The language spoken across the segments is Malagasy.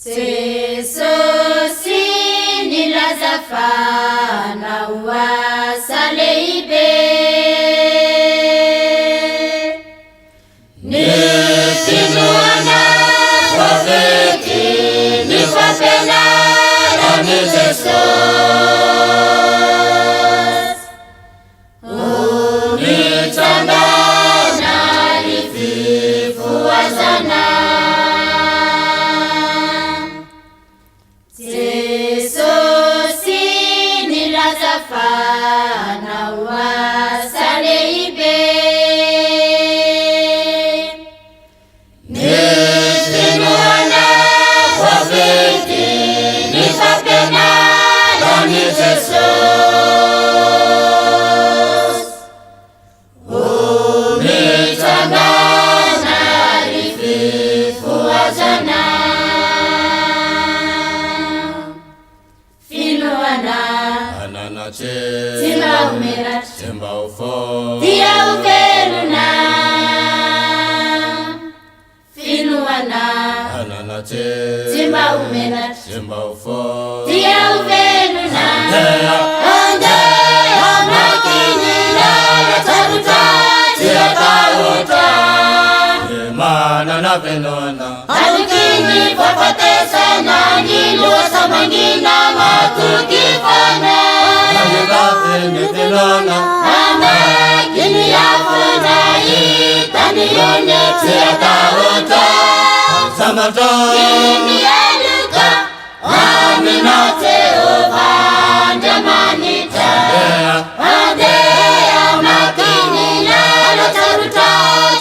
Jesosi nilaza fanao asa lehibe, ny finoana voafety ny fampianarany Jesosy, ho nitsangana ny fivoazana. Jesosi nilaza fanao asa lehibe, ny finoana voafety ny fampianarany Jesosy, ho nitsangana ny fivoazana. Zimba umerat, Zimba ufo, dia uveluna, finuana. Ananache, Zimba umerat, Zimba ufo, dia uveluna. Ande amakini la taruta, dia taruta. Mana na venona, Alukini papatesa na nilua samangina matukifana. ni venona, Ama kini yafuna itani yone tiata uta. Samata, Kini yaluka aminate uvanda manita. Ande amakini lalo taruta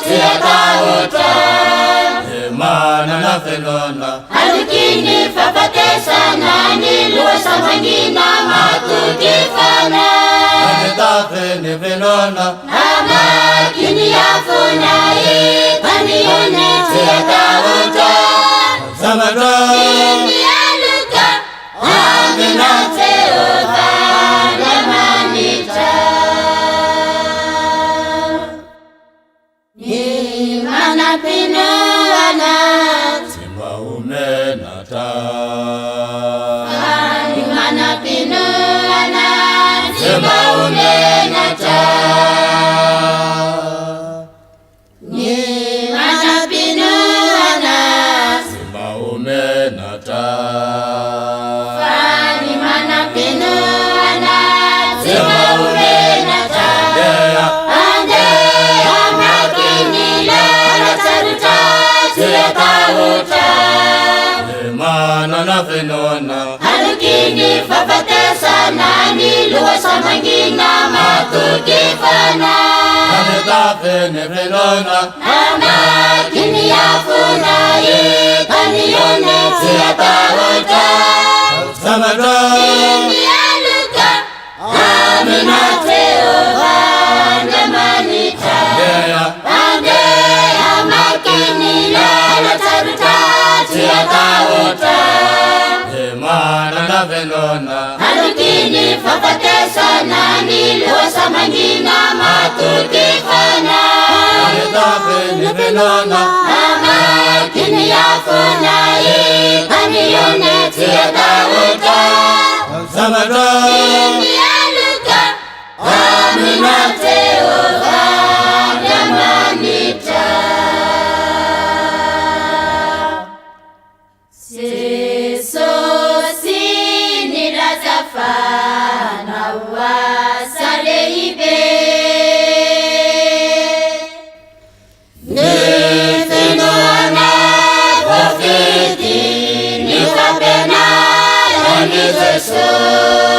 tiata uta. Mana na venona, Alukini papatesa na nilua samangina matukifana. ni venona, Ama kini yafuna itani yone tiata uta. Samata, Kini yaluka aminate uvanda manita. Ni mana pinuana, Zimba umenata, ni mana pinuana, zimba umenata. Ni mana pinuana, Zimba umenata, ni mana pinuana, zimba umenata. Ande amakini la taruta tiata uta. Mana na venona, Alukini papatesa na nilua samangina matukifana. ni venona, Ama kini yafuna itani yone tiata uta. Samata, Kini yaluka aminate uvanda manita. Ande amakini lalo taruta tiata uta. Mana na venona, Alukini papatesa na nilua samangina matukifana. ni venona, Ama kini yafuna itani yone tiata uta. Samata, Kini yaluka aminate uvanda manita. Jesosi nilaza fanao asa lehibe, ny finoana voafety ny fampianarany Jesosy.